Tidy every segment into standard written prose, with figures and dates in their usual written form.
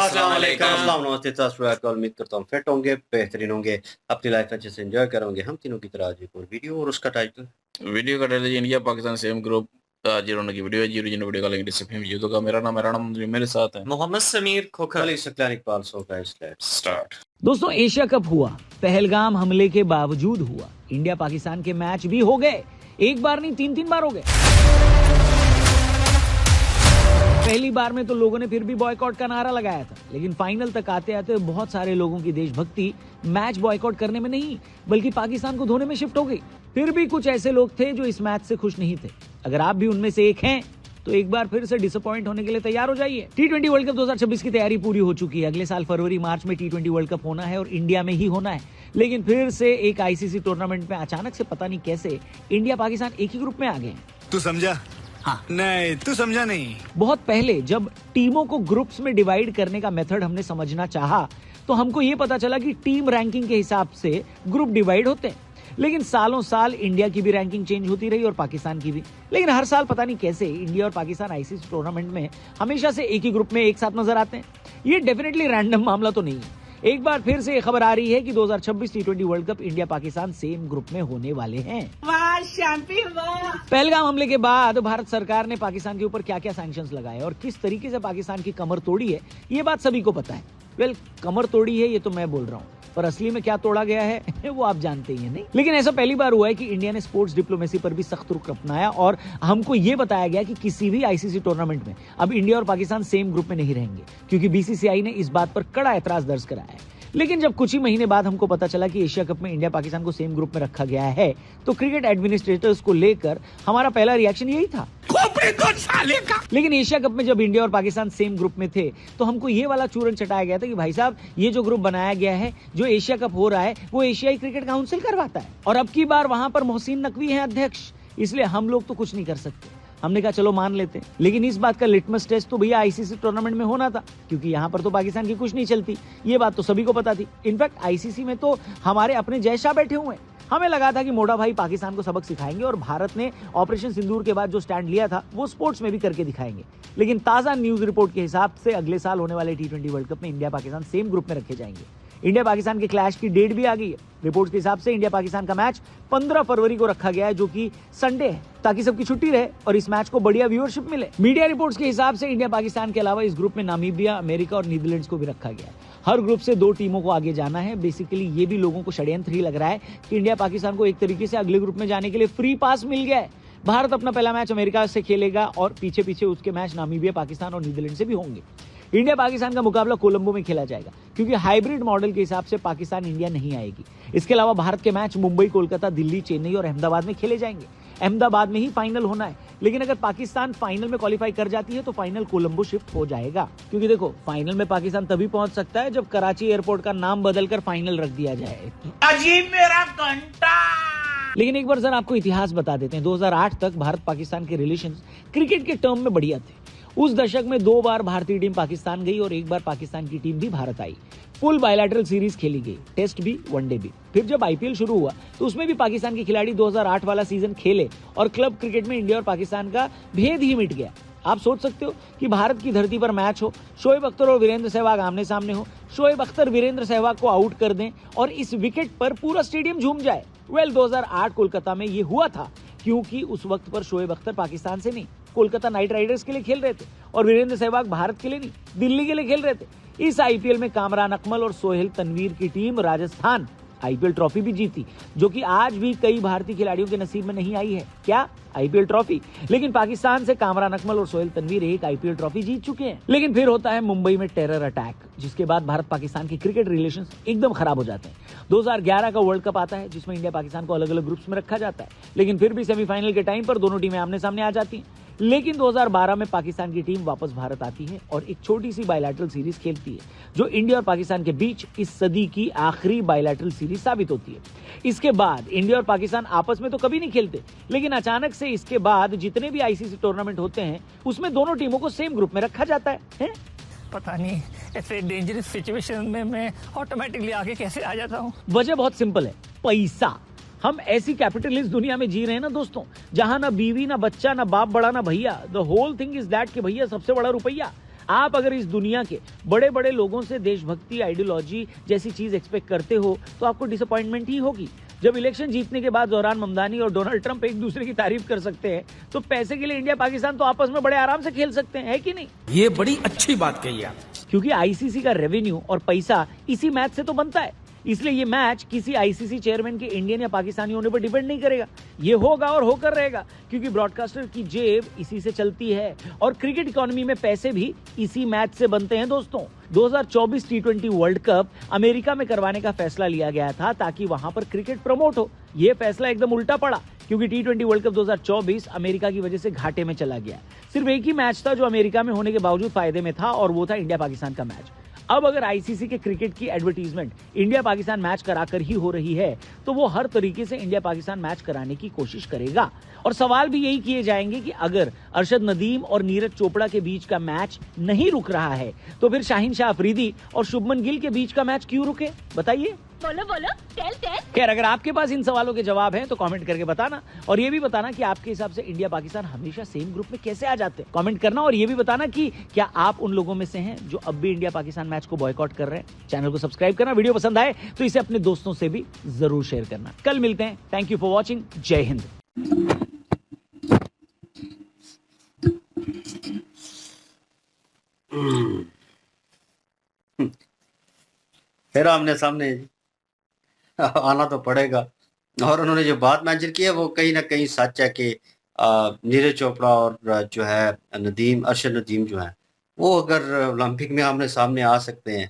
अस्सलाम वालेकुम। अस्सलाम नमस्ते सत उम्मीद करता हूँ फिट होंगे, बेहतरीन होंगे, अपनी लाइफ अच्छे से एंजॉय करोगे। हम तीनों की तरह आज एक और वीडियो और उसका टाइटल वीडियो का title India Pakistan same group zero की वीडियो है। जीरो जिन वीडियो का लिंक डिस्क्रिप्शन में यूट्यूब का मेरा नाम मेरे साथ है मोहम्मद समीर खोखर। खाली Saqlain Iqbal. So guys let's start. दोस्तों, एशिया कप हुआ, पहलगाम हमले के बावजूद हुआ। इंडिया पाकिस्तान के मैच भी हो गए, एक बार नहीं 3-3 बार हो गए। पहली बार में तो लोगों ने फिर भी बॉयकॉट का नारा लगाया था, लेकिन फाइनल तक आते आते बहुत सारे लोगों की देशभक्ति मैच बॉयकॉट करने में नहीं बल्कि पाकिस्तान को धोने में शिफ्ट हो गई। फिर भी कुछ ऐसे लोग थे जो इस मैच से खुश नहीं थे। अगर आप भी उनमें से एक हैं तो एक बार फिर से डिसअपॉइंट होने के लिए तैयार हो जाइए। T20 वर्ल्ड कप 2026 की तैयारी पूरी हो चुकी है। अगले साल फरवरी मार्च में T20 वर्ल्ड कप होना है और इंडिया में ही होना है। लेकिन फिर से एक ICC टूर्नामेंट में अचानक से पता नहीं कैसे इंडिया पाकिस्तान एक ही ग्रुप में आ गए। तू समझा? हाँ। नहीं, तू समझा नहीं। बहुत पहले जब टीमों को ग्रुप्स में डिवाइड करने का मेथड हमने समझना चाहा तो हमको ये पता चला कि टीम रैंकिंग के हिसाब से ग्रुप डिवाइड होते हैं। लेकिन सालों साल इंडिया की भी रैंकिंग चेंज होती रही और पाकिस्तान की भी। लेकिन हर साल पता नहीं कैसे इंडिया और पाकिस्तान ICC टूर्नामेंट में हमेशा से एक ही ग्रुप में एक साथ नजर आते हैं। ये डेफिनेटली रैंडम मामला तो नहीं है। एक बार फिर से खबर आ रही है कि 2026 T20 world cup India Pakistan same group में होने वाले हैं। वाह शांति वाह। पहलगाम हमले के बाद भारत सरकार ने पाकिस्तान के ऊपर क्या क्या सैंक्शंस लगाए और किस तरीके से पाकिस्तान की कमर तोड़ी है, ये बात सभी को पता है। कमर तोड़ी है ये तो मैं बोल रहा हूँ, पर असली में क्या तोड़ा गया है वो आप जानते ही हैं। नहीं, लेकिन ऐसा पहली बार हुआ है कि इंडिया ने स्पोर्ट्स डिप्लोमेसी पर भी सख्त रुख अपनाया और हमको ये बताया गया कि किसी भी ICC टूर्नामेंट में अब इंडिया और पाकिस्तान सेम ग्रुप में नहीं रहेंगे, क्योंकि BCCI ने इस बात पर कड़ा ऐतराज दर्ज कराया है। लेकिन जब कुछ ही महीने बाद हमको पता चला कि एशिया कप में इंडिया पाकिस्तान को सेम ग्रुप में रखा गया है, तो क्रिकेट एडमिनिस्ट्रेटर्स को लेकर हमारा पहला रिएक्शन यही था, लेकिन एशिया कप में जब इंडिया और पाकिस्तान सेम ग्रुप में थे तो हमको ये वाला चूरन चटाया गया था कि भाई साहब, ये जो ग्रुप बनाया गया है, जो एशिया कप हो रहा है, वो एशियाई क्रिकेट काउंसिल करवाता है और अब की बार वहां पर मोहसिन नकवी हैं अध्यक्ष, इसलिए हम लोग तो कुछ नहीं कर सकते। हमने कहा चलो मान लेते हैं, लेकिन इस बात का लिटमस टेस्ट तो भैया ICC टूर्नामेंट में होना था, क्योंकि यहाँ पर तो पाकिस्तान की कुछ नहीं चलती। ये बात तो सभी को पता थी। इनफैक्ट ICC में तो हमारे अपने जय शाह बैठे हुए हैं। हमें लगा था कि मोटा भाई पाकिस्तान को सबक सिखाएंगे और भारत ने ऑपरेशन सिंदूर के बाद जो स्टैंड लिया था वो स्पोर्ट्स में भी करके दिखाएंगे। लेकिन ताजा न्यूज रिपोर्ट के हिसाब से अगले साल होने वाले T20 वर्ल्ड कप में इंडिया पाकिस्तान सेम ग्रुप में रखे जाएंगे। इंडिया पाकिस्तान के क्लैश की डेट भी आ गई है। रिपोर्ट्स के हिसाब से इंडिया पाकिस्तान का मैच 15 फरवरी को रखा गया है, जो कि संडे है, ताकि सबकी छुट्टी रहे और इस मैच को बढ़िया व्यूअरशिप मिले। मीडिया रिपोर्ट्स के हिसाब से इंडिया पाकिस्तान के अलावा इस ग्रुप में नामीबिया, अमेरिका और नीदरलैंड्स को भी रखा गया है। हर ग्रुप से 2 टीमों को आगे जाना है। बेसिकली ये भी लोगों को षड्यंत्र ही लग रहा है कि इंडिया पाकिस्तान को एक तरीके से अगले ग्रुप में जाने के लिए फ्री पास मिल गया है। भारत अपना पहला मैच अमेरिका से खेलेगा और पीछे पीछे उसके मैच नामीबिया, पाकिस्तान और नीदरलैंड से भी होंगे। इंडिया पाकिस्तान का मुकाबला कोलंबो में खेला जाएगा, क्योंकि हाइब्रिड मॉडल के हिसाब से पाकिस्तान इंडिया नहीं आएगी। इसके अलावा भारत के मैच मुंबई, कोलकाता, दिल्ली, चेन्नई और अहमदाबाद में खेले जाएंगे। अहमदाबाद में ही फाइनल होना है, लेकिन अगर पाकिस्तान फाइनल में क्वालिफाई कर जाती है तो फाइनल कोलंबो शिफ्ट हो जाएगा। क्योंकि देखो, फाइनल में पाकिस्तान तभी पहुंच सकता है जब कराची एयरपोर्ट का नाम बदलकर फाइनल रख दिया जाए। अजीब मेरा घंटा। लेकिन एक बार जरा आपको इतिहास बता देते हैं। 2008 तक भारत पाकिस्तान के रिलेशंस क्रिकेट के टर्म में बढ़िया थे। उस दशक में 2 बार भारतीय टीम पाकिस्तान गई और 1 बार पाकिस्तान की टीम भी भारत आई। फुल बायलैटरल सीरीज खेली गई, टेस्ट भी, वनडे भी। फिर जब IPL शुरू हुआ तो उसमें भी पाकिस्तान के खिलाड़ी 2008 वाला सीजन खेले और क्लब क्रिकेट में इंडिया और पाकिस्तान का भेद ही मिट गया। आप सोच सकते हो कि भारत की धरती पर मैच हो, शोएब अख्तर और वीरेंद्र सहवाग आमने सामने हो, शोएब अख्तर वीरेंद्र सहवाग को आउट कर दें और इस विकेट पर पूरा स्टेडियम झूम जाए। 2008 कोलकाता में ये हुआ था, क्योंकि उस वक्त पर शोएब अख्तर पाकिस्तान से नहीं, कोलकाता नाइट राइडर्स के लिए खेल रहे थे और वीरेंद्र सहवाग भारत के लिए नहीं, दिल्ली के लिए खेल रहे थे। इस IPL में कामरान अकमल और सोहेल तनवीर की टीम राजस्थान IPL ट्रॉफी भी जीती, जो कि आज भी कई भारतीय खिलाड़ियों के नसीब में नहीं आई है। क्या? IPL trophy. लेकिन पाकिस्तान से कामरान अकमल और सोहेल तनवीर एक IPL ट्रॉफी जीत चुके हैं। लेकिन फिर होता है मुंबई में टेरर अटैक, जिसके बाद भारत पाकिस्तान के क्रिकेट रिलेशंस एकदम खराब हो जाते हैं। 2011 का वर्ल्ड कप आता है, जिसमें इंडिया पाकिस्तान को अलग अलग ग्रुप्स में रखा जाता है, लेकिन फिर भी सेमीफाइनल के टाइम पर दोनों टीमें आमने सामने आ जाती हैं। लेकिन 2012 में पाकिस्तान की टीम वापस भारत आती है और एक छोटी सी बायलैटरल सीरीज खेलती है, जो इंडिया और पाकिस्तान के बीच इस सदी की आखिरी बायलैटरल सीरीज साबित होती है। इसके बाद इंडिया और पाकिस्तान आपस में तो कभी नहीं खेलते, लेकिन अचानक से इसके बाद जितने भी ICC टूर्नामेंट होते हैं उसमें दोनों टीमों को सेम ग्रुप में रखा जाता है? पता नहीं ऐसे डेंजरस सिचुएशन में मैं ऑटोमेटिकली आगे कैसे आ जाता हूँ। वजह बहुत सिंपल है, पैसा। हम ऐसी कैपिटलिस्ट दुनिया में जी रहे हैं ना दोस्तों, जहां ना बीवी, ना बच्चा, ना बाप बड़ा, ना भैया। The whole thing is that कि भैया सबसे बड़ा रुपया। आप अगर इस दुनिया के बड़े बड़े लोगों से देशभक्ति, आइडियोलॉजी जैसी चीज एक्सपेक्ट करते हो तो आपको डिसअपॉइंटमेंट ही होगी। जब इलेक्शन जीतने के बाद जोहरान ममदानी और डोनाल्ड ट्रंप एक दूसरे की तारीफ कर सकते हैं तो पैसे के लिए इंडिया पाकिस्तान तो आपस में बड़े आराम से खेल सकते हैं, है कि नहीं? ये बड़ी अच्छी बात कही आप। क्योंकि आईसीसी का रेवेन्यू और पैसा इसी मैच से तो बनता है, इसलिए ये मैच किसी आईसीसी चेयरमैन के इंडियन या पाकिस्तानी होने पर डिपेंड नहीं करेगा। ये होगा और होकर रहेगा क्योंकि ब्रॉडकास्टर की जेब इसी से चलती है और क्रिकेट इकोनॉमी में पैसे भी इसी मैच से बनते हैं। दोस्तों, 2024 टी20 वर्ल्ड कप अमेरिका में करवाने का फैसला लिया गया था ताकि वहां पर क्रिकेट प्रमोट हो। यह फैसला एकदम उल्टा पड़ा क्योंकि टी20 वर्ल्ड कप 2024 अमेरिका की वजह से घाटे में चला गया। सिर्फ एक ही मैच था जो अमेरिका में होने के बावजूद फायदे में था और वो था इंडिया पाकिस्तान का मैच। अब अगर आईसीसी के क्रिकेट की एडवर्टीजमेंट इंडिया पाकिस्तान मैच कराकर ही हो रही है तो वो हर तरीके से इंडिया पाकिस्तान मैच कराने की कोशिश करेगा और सवाल भी यही किए जाएंगे कि अगर अरशद नदीम और नीरज चोपड़ा के बीच का मैच नहीं रुक रहा है तो फिर शाहीन शाह अफरीदी और शुभमन गिल के बीच का मैच क्यों रुके? बताइए। बोलो बोलो, टेल टेल। खैर, अगर आपके पास इन सवालों के जवाब हैं तो कमेंट करके बताना और ये भी बताना कि आपके हिसाब से इंडिया पाकिस्तान हमेशा सेम ग्रुप में कैसे आ जाते हैं। कमेंट करना और ये भी बताना कि क्या आप उन लोगों में से हैं जो अब भी इंडिया पाकिस्तान मैच को बॉयकॉट कर रहे हैं। चैनल को सब्सक्राइब करना, वीडियो पसंद आए तो इसे अपने दोस्तों से भी जरूर शेयर करना। कल मिलते हैं। Thank you for watching. जय हिंद। फिर आमने सामने आना तो पड़ेगा। और उन्होंने जो बात मेंशन की है वो कहीं ना कहीं सच है कि नीरज चोपड़ा और जो है अरशद नदीम जो है वो अगर ओलंपिक में आमने सामने आ सकते हैं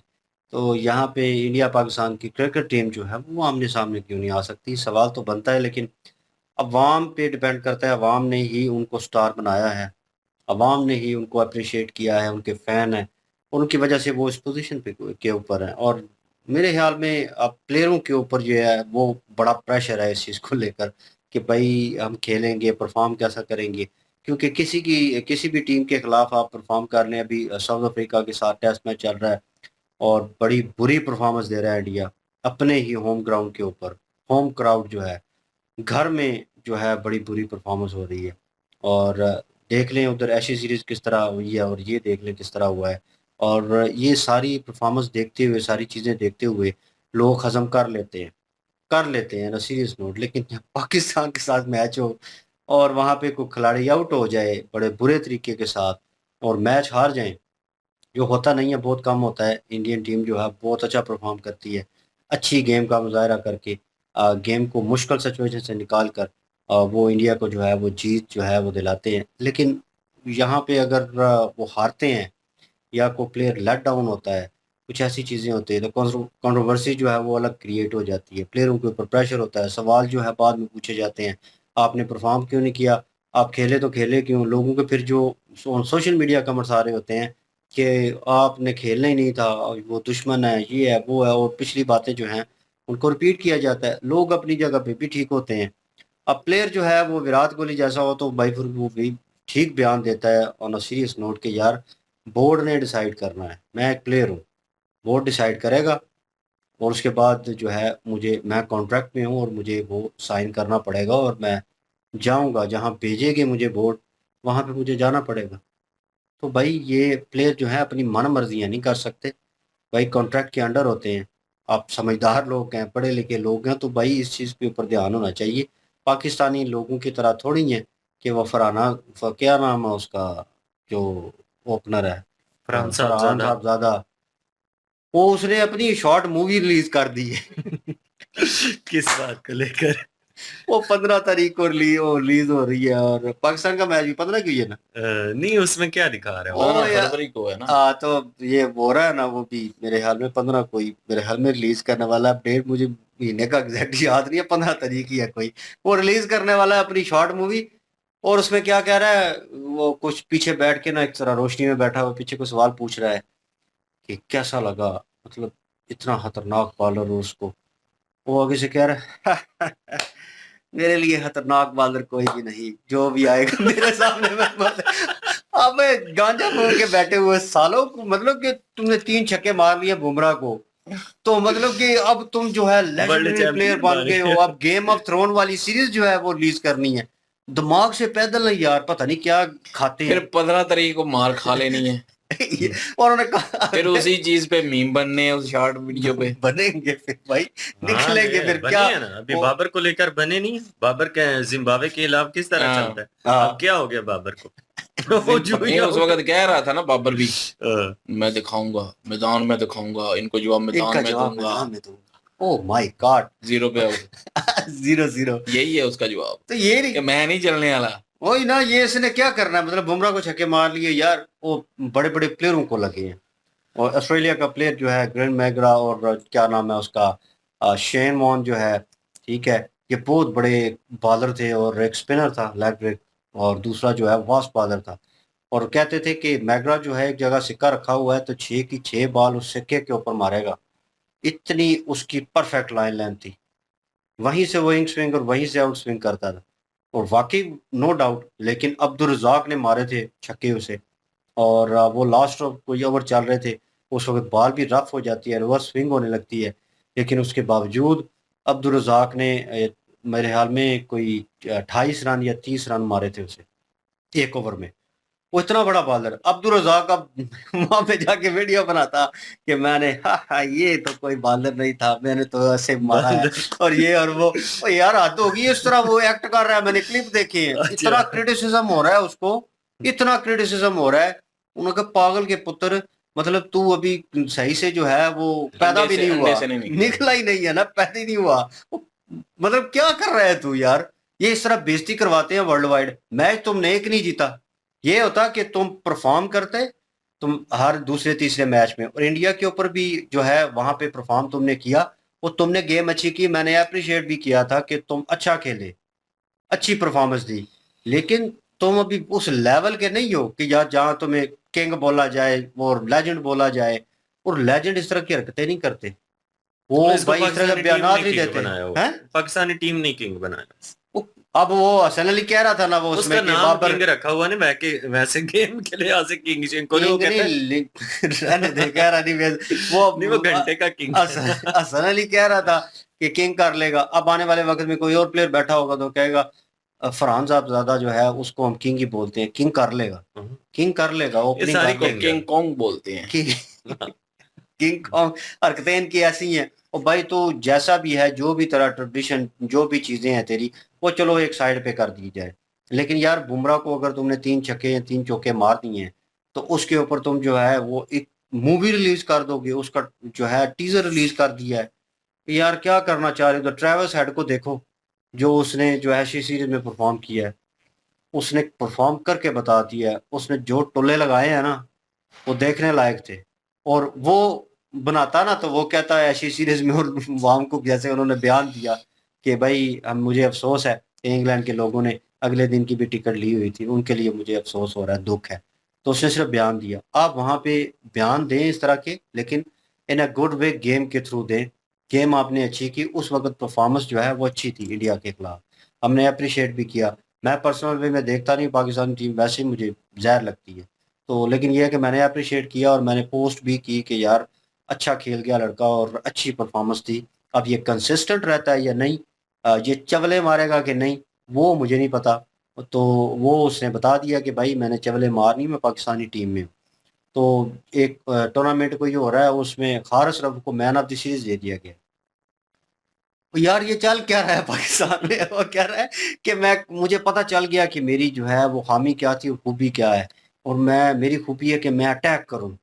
तो यहाँ पे इंडिया पाकिस्तान की क्रिकेट टीम जो है वो आमने सामने क्यों नहीं आ सकती? सवाल तो बनता है, लेकिन अवाम पे डिपेंड करता है। अवाम ने ही उनको स्टार बनाया है, अवाम ने ही उनको अप्रिशिएट किया है, उनके फ़ैन हैं, उनकी वजह से वो इस पोजीशन पे के ऊपर हैं। और मेरे ख्याल में अब प्लेयरों के ऊपर जो है वो बड़ा प्रेशर है इस चीज़ को लेकर कि भाई हम खेलेंगे, परफॉर्म कैसा करेंगे, क्योंकि किसी भी टीम के खिलाफ आप परफॉर्म कर लें। अभी साउथ अफ्रीका के साथ टेस्ट मैच चल रहा है और बड़ी बुरी परफॉर्मेंस दे रहा है इंडिया अपने ही होम ग्राउंड के ऊपर। होम क्राउड जो है घर में जो है बड़ी बुरी परफॉर्मेंस हो रही है। और देख लें उधर एशिया सीरीज़ किस तरह हुई है और ये देख लें किस तरह हुआ है। और ये सारी परफॉर्मेंस देखते हुए, सारी चीज़ें देखते हुए लोग हज़म कर लेते हैं ना सीरियस नोट। लेकिन जब पाकिस्तान के साथ मैच हो और वहाँ पे कोई खिलाड़ी आउट हो जाए बड़े बुरे तरीके के साथ और मैच हार जाएं, जो होता नहीं है, बहुत कम होता है। इंडियन टीम जो है बहुत अच्छा परफॉर्म करती है, अच्छी गेम का मुजाहरा करके गेम को मुश्किल सिचुएशन से निकाल कर वो इंडिया को जो है वो जीत जो है वो दिलाते हैं। लेकिन यहाँ पे अगर वो हारते हैं या कोई प्लेयर लेट डाउन होता है, कुछ ऐसी चीज़ें होती हैं तो कंट्रोवर्सी जो है वो अलग क्रिएट हो जाती है। प्लेयरों के ऊपर प्रेशर होता है, सवाल जो है बाद में पूछे जाते हैं, आपने परफॉर्म क्यों नहीं किया, आप खेले तो खेले क्यों? लोगों के फिर जो सोशल मीडिया कमेंट्स आ रहे होते हैं कि आपने खेलना ही नहीं था, वो दुश्मन है, ये है, वो है, और पिछली बातें जो हैं उनको रिपीट किया जाता है। लोग अपनी जगह पे भी ठीक होते हैं। अब प्लेयर जो है वो विराट कोहली जैसा हो तो भाई फिर वो भी ठीक बयान देता है ऑन अ सीरियस नोट कि यार बोर्ड ने डिसाइड करना है, मैं एक प्लेयर हूँ, बोर्ड डिसाइड करेगा और उसके बाद जो है मैं कॉन्ट्रैक्ट में हूँ और मुझे वो साइन करना पड़ेगा और मैं जाऊँगा जहाँ भेजेंगे मुझे बोर्ड, वहाँ पे मुझे जाना पड़ेगा। तो भाई ये प्लेयर जो है अपनी मन मर्जियाँ नहीं कर सकते, भाई कॉन्ट्रैक्ट के अंडर होते हैं। आप समझदार लोग हैं, पढ़े लिखे लोग हैं, तो भाई इस चीज़ के ऊपर ध्यान होना चाहिए। पाकिस्तानी लोगों की तरह थोड़ी है कि वो क्या नाम है उसका जो ओपनर है, फरहान साहबजादा, वो उसने अपनी शॉर्ट मूवी रिलीज कर दी है किस बात को लेकर? वो 15 तारीख को रिलीज हो रही है और पाकिस्तान का मैच भी 15 की है ना। नहीं, उसमें क्या दिखा रहा है? 15 फरवरी को है ना। तो ये हो रहा है ना, वो भी मेरे ख्याल में 15 को ही मेरे ख्याल में रिलीज करने वाला है। डेट मुझे महीने का एग्जैक्ट याद नहीं है, 15 तारीख ही है कोई, वो रिलीज करने वाला है अपनी शॉर्ट मूवी। और उसमें क्या कह रहा है, वो कुछ पीछे बैठ के ना एक तरह रोशनी में बैठा हुआ पीछे को सवाल पूछ रहा है कि कैसा लगा, मतलब इतना खतरनाक बॉलर हो उसको। वो आगे से कह रहा है मेरे लिए खतरनाक बॉलर कोई भी नहीं, जो भी आएगा मेरे सामने मैं अब गांजा बोल के बैठे हुए सालों को, मतलब कि तुमने 3 छक्के मार लिए बुमराह को, तो मतलब कि अब तुम जो है लेजेंडरी प्लेयर बन गए हो। अब गेम ऑफ थ्रोन वाली सीरीज जो है वो रिलीज करनी है, दिमाग से पैदल नहीं यार, पता नहीं क्या खाते हैं। फिर 15 तारीख को मार खा लेनी है। और उन्होंने कहा फिर उसी चीज पे मीम बनने हैं उस शॉर्ट वीडियो पे। बनेंगे फिर भाई, हाँ, निकलेंगे फिर बने क्या हैं ना अभी वो। बाबर को लेकर बने नहीं। बाबर के जिम्बाब्वे के खिलाफ किस तरह हाँ। चलता है, हाँ। अब क्या हो गया बाबर को? वो जो नहीं, उस वक्त कह रहा था ना बाबर भी, हाँ, मैं दिखाऊंगा मैदान में, दिखाऊंगा इनको जवाब इनका मैदान में जवाब दूंगा। मैदान में दूंगा। Oh my God. 0 पे आउट। 0-0। यही है उसका जवाब तो ये कि नहीं, मैं नहीं चलने वाला। वही ना, ये इसने क्या करना है, मतलब बुमराह को छक्के मार लिए यार, वो बड़े बड़े प्लेयरों को लगे हैं। और ऑस्ट्रेलिया का प्लेयर जो है ग्रेन मैगरा, और क्या नाम है उसका, शेन वॉन जो है, ठीक है, ये बहुत बड़े बॉलर थे, और एक स्पिनर था लेग ब्रेक, और दूसरा जो है फास्ट बॉलर था। और कहते थे कि मैगरा जो है एक जगह सिक्का रखा हुआ है तो 6 की 6 बॉल उस सिक्के के ऊपर मारेगा। इतनी उसकी परफेक्ट लाइन लेंथ थी, वहीं से वो इन स्विंग और वहीं से आउट स्विंग करता था। और वाकई नो डाउट, लेकिन अब्दुल रज़ाक ने मारे थे छक्के उसे, और वो लास्ट कोई ओवर चल रहे थे, उस वक्त बॉल भी रफ हो जाती है, रिवर्स स्विंग होने लगती है, लेकिन उसके बावजूद अब्दुल रज़ाक ने मेरे ख्याल में कोई 28 रन या 30 रन मारे थे उसे एक ओवर में। वो इतना बड़ा बॉलर अब्दुल रज़ाक अब वहां पे जाके वीडियो बनाता कि मैंने ये तो कोई बॉलर नहीं था, मैंने तो ऐसे मारा है, और ये और वो यार हद होगी, इस तरह वो एक्ट कर रहा है, मैंने क्लिप देखी है, इतना क्रिटिसिज्म हो रहा है उसको, इतना क्रिटिसिज्म हो रहा है। उन्होंने कहा पागल के पुत्र, मतलब तू अभी सही से जो है वो पैदा भी नहीं अंडे हुआ, से नहीं निकला। निकला ही नहीं है ना, पैदा ही नहीं हुआ। मतलब क्या कर रहा है तू यार, ये इस तरह बेइज्जती करवाते हैं वर्ल्ड वाइड। मैच तुमने एक नहीं जीता, ये होता कि तुम परफॉर्म करते, तुम हर दूसरे तीसरे मैच में, और इंडिया के ऊपर भी जो है वहां पे परफॉर्म तुमने किया, वो तुमने गेम अच्छी की, मैंने अप्रिशिएट भी किया था कि तुम अच्छा खेले, अच्छी परफॉर्मेंस दी, लेकिन तुम अभी उस लेवल के नहीं हो कि यार जहां तुम्हें किंग बोला जाए और लेजेंड बोला जाए। और लेजेंड इस तरह की हरकतें नहीं करते, वो इसको भाई इस तरह पाकिस्तानी के टीम बयान ने नहीं किंग देते बनाया हो। हैं। पाकिस्तानी टीम ने किंग बनाया, अब वो हसन अली कह रहा था ना वो उसमें उसका कि नाम बाबर किंग रखा हुआ ने वैसे गेम के लिहाज से किंग को वो किंग कहता है नहीं रहने दे, कह रहा नहीं नहीं, वो घंटे का किंग हसन अली कह रहा था कि किंग कर लेगा। अब आने वाले वक्त में कोई और प्लेयर बैठा होगा तो कहेगा फरहान साहब ज्यादा जो है उसको हम किंग ही बोलते हैं, किंग कर लेगा, किंग कर लेगा, ओपनिंग सारी कर को लेगा। किंग कॉन्ग बोलते हैं। किंग कॉन्ग, हरकतें इनकी ऐसी हैं। और भाई तो जैसा भी है, जो भी तेरा ट्रेडिशन, जो भी चीजें हैं तेरी, वो चलो एक साइड पे कर दी जाए, लेकिन यार बुमराह को अगर तुमने 3 छक्के या 3 चौके मार दिए हैं, तो उसके ऊपर तुम जो है वो एक मूवी रिलीज कर दोगे, उसका जो है टीजर रिलीज कर दिया है। यार क्या करना चाह रहे हो? तो ट्रेविस हेड को देखो, जो उसने जो है सीरीज में परफॉर्म किया है, उसने परफॉर्म करके बता दिया है, उसने जो टोले लगाए हैं ना, वो देखने लायक थे। और वो बनाता ना तो वो कहता है ऐसी सीरीज में, और वाम को जैसे उन्होंने बयान दिया कि भाई हम, मुझे अफसोस है कि इंग्लैंड के लोगों ने अगले दिन की भी टिकट ली हुई थी, उनके लिए मुझे अफसोस हो रहा है, दुख है। तो उसने सिर्फ बयान दिया। आप वहाँ पे बयान दें इस तरह के, लेकिन इन अ गुड वे, गेम के थ्रू दें। गेम आपने अच्छी की, उस वक्त परफॉर्मेंस जो है वो अच्छी थी इंडिया के खिलाफ, हमने अप्रिशिएट भी किया। मैं पर्सनल वे में देखता नहीं पाकिस्तानी टीम, वैसे ही मुझे जहर लगती है, तो लेकिन ये है कि मैंने अप्रिशिएट किया और मैंने पोस्ट भी की कि यार अच्छा खेल गया लड़का और अच्छी परफॉर्मेंस थी। अब ये कंसिस्टेंट रहता है या नहीं, ये चवले मारेगा कि नहीं, वो मुझे नहीं पता। तो वो उसने बता दिया कि भाई मैंने चवले मारनी, मैं पाकिस्तानी टीम में हूँ। तो एक टूर्नामेंट को ये हो रहा है, उसमें खारस रफ को मैन ऑफ द सीरीज दे दिया गया। तो यार ये चल क्या रहा है पाकिस्तान में? वो कह रहा है कि मैं, मुझे पता चल गया कि मेरी जो है वो खामी क्या थी और खूबी क्या है, और मैं, मेरी खूबी है कि मैं अटैक करूं,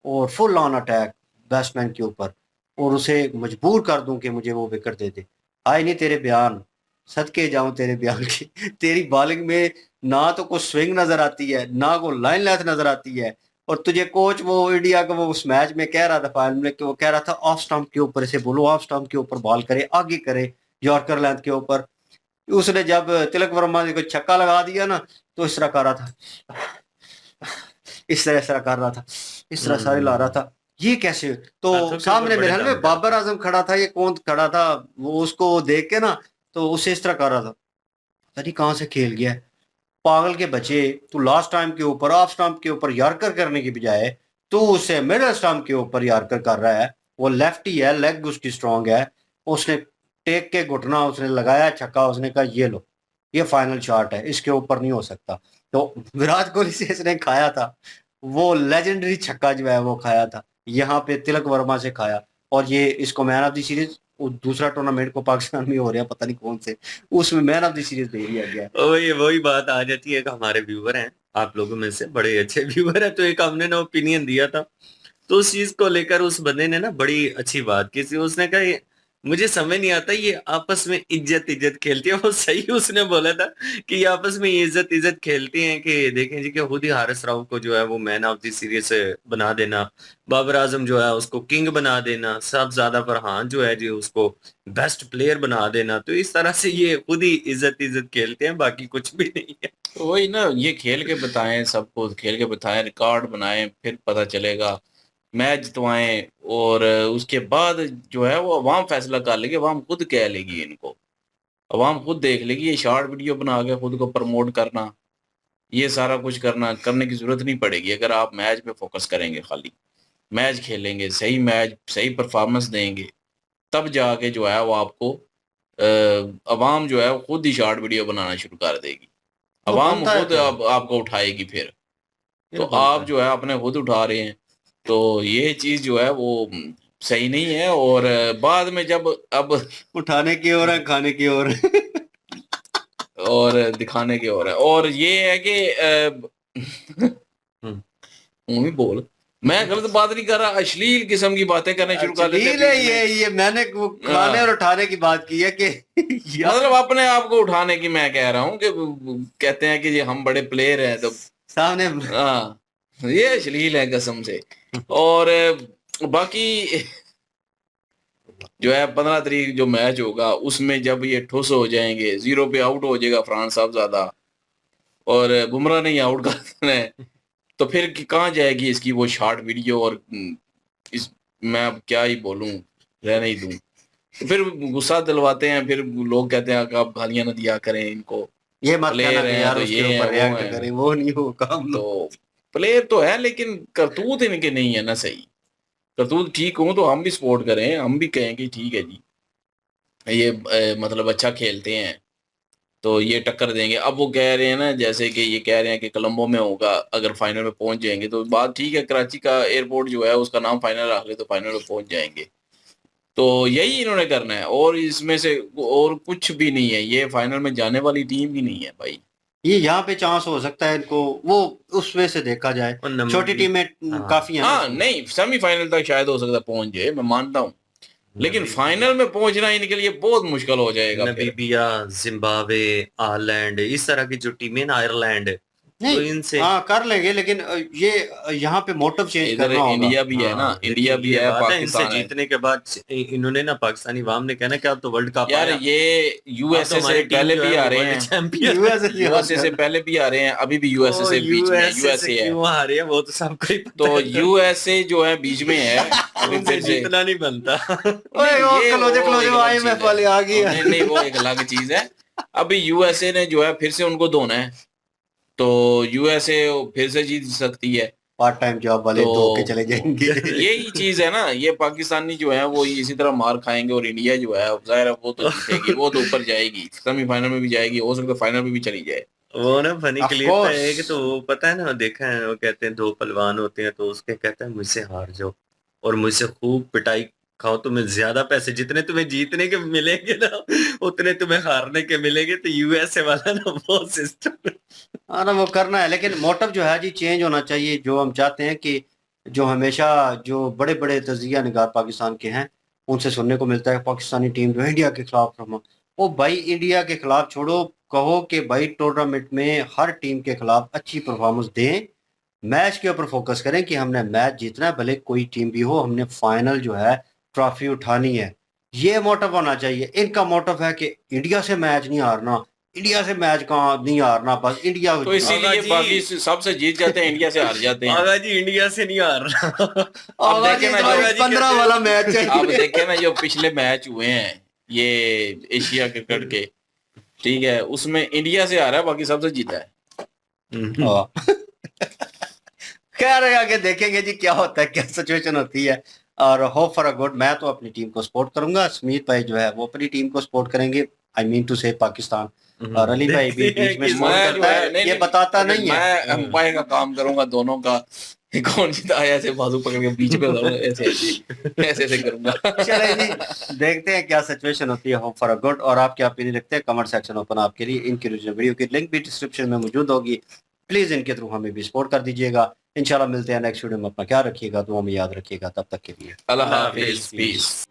और फुल ऑन अटैक बैट्समैन के ऊपर, और उसे मजबूर कर दूं कि मुझे वो विकेट दे दे। आए नहीं तेरे बयान, सदके जाऊं तेरे बयान की। तेरी बॉलिंग में ना तो कोई स्विंग नजर आती है, ना कोई लाइन लेंथ नजर आती है। और तुझे कोच वो इंडिया का वो उस मैच में कह रहा था फाइनल में, कि वो कह रहा था ऑफ स्टंप के ऊपर से बोलो, ऑफ स्टंप के ऊपर बॉल करे, आगे करे, यॉर्कर लेंथ के ऊपर। उसने जब तिलक वर्मा ने को छक्का लगा दिया ना, तो इस तरह कर रहा था, इस तरह कर रहा था, इस तरह सारे ला रहा था। ये कैसे? तो हाथों के सामने ऊपर मेरे बड़े ख्याल में दम बाबर आजम खड़ा था, ये कौन खड़ा था, वो उसको देख के ना, तो उसे इस तरह कर रहा था, पता नहीं कहाँ से खेल गया है। पागल के बच्चे, तू लास्ट टाइम के ऊपर, ऑफ स्टंप के ऊपर यार्कर करने की बजाय तू उसे मिडल स्टंप के ऊपर यार्कर कर रहा है। वो लेफ्टी है, लेग उसकी स्ट्रांग है, उसने टेक के घुटना उसने लगाया छक्का, उसने कहा ये लो, ये फाइनल शॉट है, इसके ऊपर नहीं हो सकता। तो विराट कोहली से इसने खाया था, वो लेजेंडरी छक्का जो है वो खाया था, यहाँ पे तिलक वर्मा से खाया, और ये इसको मैन ऑफ द सीरीज, दूसरा टूर्नामेंट को पाकिस्तान में हो रहा है पता नहीं कौन से, उसमें मैन ऑफ द सीरीज दे दिया गया। वही बात आ जाती है कि हमारे व्यूअर हैं, आप लोगों में से बड़े अच्छे व्यूअर हैं, तो एक हमने ना ओपिनियन दिया था, तो उस चीज को लेकर उस बंदे ने ना बड़ी अच्छी बात की थी। उसने कहा मुझे समझ नहीं आता ये आपस में इज्जत इज्जत खेलती है। वो सही उसने बोला था कि ये आपस में इज्जत इज्जत खेलती हैं कि देखें जी कि खुद ही हारिस राउफ को जो है वो मैन ऑफ द सीरीज बना देना, बाबर आजम जो है उसको किंग बना देना, साहबजादा फरहान जो है जी उसको बेस्ट प्लेयर बना देना। तो इस तरह से ये खुद ही इज्जत इज्जत खेलते हैं, बाकी कुछ भी नहीं है। तो वही ना, ये खेल के बताएं, सबको खेल के बताएं, रिकॉर्ड बनाएं, फिर पता चलेगा, मैच जितवाएं, और उसके बाद जो है वो अवाम फैसला कर लेगी, अवाम खुद कह लेगी इनको, अवाम खुद देख लेगी। ये शॉर्ट वीडियो बना के खुद को प्रमोट करना, ये सारा कुछ करने की जरूरत नहीं पड़ेगी अगर आप मैच पे फोकस करेंगे, खाली मैच खेलेंगे, सही मैच सही परफॉर्मेंस देंगे, तब जाके जो है वो आपको अवाम जो है वो खुद ही शॉर्ट वीडियो बनाना शुरू कर देगी, वो अवाम बनता है खुद तो। आपको उठाएगी फिर। ये तो बनता आप है। जो है अपने खुद उठा रहे हैं, तो ये चीज जो है वो सही नहीं है। और बाद में जब अब उठाने की ओर है, खाने की ओर है। और दिखाने की ओर है, और ये है कि भी बोल, मैं गलत बात नहीं कर रहा, अश्लील किस्म की बातें करने शुरू कर देते अश्लील हैं है बीच में। ये मैंने वो खाने और उठाने की बात की है कि मतलब अपने आप को उठाने की मैं कह रहा हूँ कि कहते हैं कि जी हम बड़े प्लेयर हैं, तो सामने हाँ, ये अश्लील है कसम से। और बाकी जो है 15 तारीख जो मैच होगा उसमें जब ये ठुस हो जाएंगे, 0 पे आउट हो जाएगा फरहान साहबजादा और बुमराह नहीं आउट करना है, तो फिर कहाँ जाएगी इसकी वो शॉर्ट वीडियो। और इस मैं अब क्या ही बोलूं, रहने ही दूं। तो फिर गुस्सा दिलवाते हैं, फिर लोग कहते हैं कि आप गालियां ना दिया करें इनको, ये मत प्लेयर कहना कि हैं यार तो उसके ये ऊपर हैं वो रिएक्ट हैं। करें, वो नहीं होगा हम लोग। तो प्लेयर तो है लेकिन करतूत इनके नहीं है ना सही। करतूत ठीक हो तो हम भी सपोर्ट करें, हम भी कहें कि ठीक है जी ये मतलब अच्छा खेलते हैं तो ये टक्कर देंगे। अब वो कह रहे हैं ना, जैसे कि ये कह रहे हैं कि कोलंबो में होगा, अगर फाइनल में पहुंच जाएंगे तो बात ठीक है, कराची का एयरपोर्ट जो है उसका नाम फाइनल रख ले तो फाइनल में पहुंच जाएंगे। तो यही इन्होंने करना है, और इसमें से और कुछ भी नहीं है। ये फाइनल में जाने वाली टीम ही नहीं है भाई। ये यहाँ पे चांस हो सकता है इनको, वो उसमें से देखा जाए और नंबर छोटी भी- टीमें हाँ। काफी हैं ना हाँ इसमें। नहीं, सेमीफाइनल तक शायद हो सकता है पहुंच जाए, मैं मानता हूँ, लेकिन फाइनल में पहुंचना इनके लिए बहुत मुश्किल हो जाएगा फिर। नमीबिया, जिम्बाब्वे, आयरलैंड, इस तरह की जो टीमें ना, आयरलैंड, तो नहीं इनसे हाँ कर लेंगे, लेकिन ये यहाँ पे मोटिव चेंज इधर करना होगा। इंडिया भी है ना, हाँ, इंडिया लेकिन भी ये है, बात है, इनसे पाकिस्तान है। जीतने के बाद इन्होंने ना, पाकिस्तानी अवाम ने कहना कि अब तो वर्ल्ड कप यार आया, ये अब यूएसए तो से हमारी टीम पहले जो भी है आ वो रहे वर्ल्ड हैं, चैंपियन। यूएसए से पहले भी आ रहे हैं, अभी भी यूएसए से बीच में, यूएसए से यूएसए है। क्यों हारे हैं वो तो सबको ही पता तो है। यूएसए जो है बीच में है, अभी उनसे फिर से जीतना नहीं बनता। ओए वो ये क्लोजे वो क्लोजे एक अलग IMF चीज है। वाली आ गई नहीं नहीं, वो एक अलग चीज है। अभी यूएसए ने जो है फिर से उनको धोना है, तो यूएसए फिर से जीत सकती है। पार्ट टाइम जॉब वाले तो धो के चले जाएंगे। यही चीज है ना, ये पाकिस्तानी जो है वो इसी तरह मार खाएंगे, और इंडिया जो है जाहिर है वो तो जीतेगी, वो तो ऊपर जाएगी, सेमीफाइनल में भी जाएगी, हो सकता है फाइनल में भी चली जाए। वो ना फनी Of क्लिप course. है कि, तो वो पता है ना, देखा है, वो कहते हैं दो पहलवान होते हैं, तो उसके कहता है मुझसे हार जाओ और मुझसे खूब पिटाई खाओ, तुम्हें ज्यादा पैसे जितने तुम्हें जीतने के मिलेंगे ना उतने तुम्हें हारने के मिलेंगे। तो यूएसए वाला ना वो सिस्टम। हाँ ना, वो करना है, लेकिन मोटिव जो है जी चेंज होना चाहिए। जो हम चाहते हैं कि जो हमेशा जो बड़े बड़े तजिया निगार पाकिस्तान के हैं उनसे सुनने को मिलता है, पाकिस्तानी टीम जो है इंडिया के खिलाफ हम, वो भाई इंडिया के खिलाफ छोड़ो, कहो कि भाई टूर्नामेंट में हर टीम के खिलाफ अच्छी परफॉर्मेंस दें, मैच के ऊपर फोकस करें कि हमने मैच जीतना है, भले कोई टीम भी हो, हमने फाइनल जो है ट्रॉफी उठानी है। ये मोटिव होना चाहिए। इनका मोटिव है कि इंडिया से मैच नहीं हारना, इंडिया से मैच कहाँ नहीं हारना, बस इंडिया तो इसीलिए जी। बाकी सबसे जीत जाते हैं, इंडिया से हार जाते हैं। आगा जी इंडिया से नहीं हार रहा। अब देखे ना जो- 15 वाला मैच अब चाहिए। देखे ना जो पिछले मैच हुए हैं ये एशिया क्रिकेट के, ठीक है, उसमें इंडिया से हारा है, बाकी सबसे जीता है। हाँ। खैर आगे देखेंगे जी क्या होता है, क्या सिचुएशन होती है, और होप फॉर अ गुड। मैं तो अपनी टीम को सपोर्ट करूंगा, स्मित भाई जो है वो अपनी टीम को सपोर्ट करेंगे, आई मीन टू से पाकिस्तान। और अली भाई भी देखते हैं बीच में कि सपोर्ट मैं जो करता है है, नहीं ये नहीं, बताता नहीं है। मैं अंपायर का काम करूंगा दोनों का, कि कौन जीता है, ऐसे बाजू पकड़ के बीच में दोनों ऐसे ऐसे ऐसे करूंगा। चले जी, देखते हैं क्या सिचुएशन होती है, होप फॉर अ गुड। और आप क्या ओपिनियन रखते हैं, कमेंट सेक्शन ओपन आपके लिए। इनकी वीडियो की लिंक भी डिस्क्रिप्शन में मौजूद होगी, प्लीज इनके थ्रू हमें भी सपोर्ट कर दीजिएगा। इंशाल्लाह मिलते हैं नेक्स्ट वीडियो में, अपना ख्याल रखिएगा, दुआ में याद रखिएगा, तब तक के लिए अल्लाह अल्लाह हाफिज, हाफिज, पीस।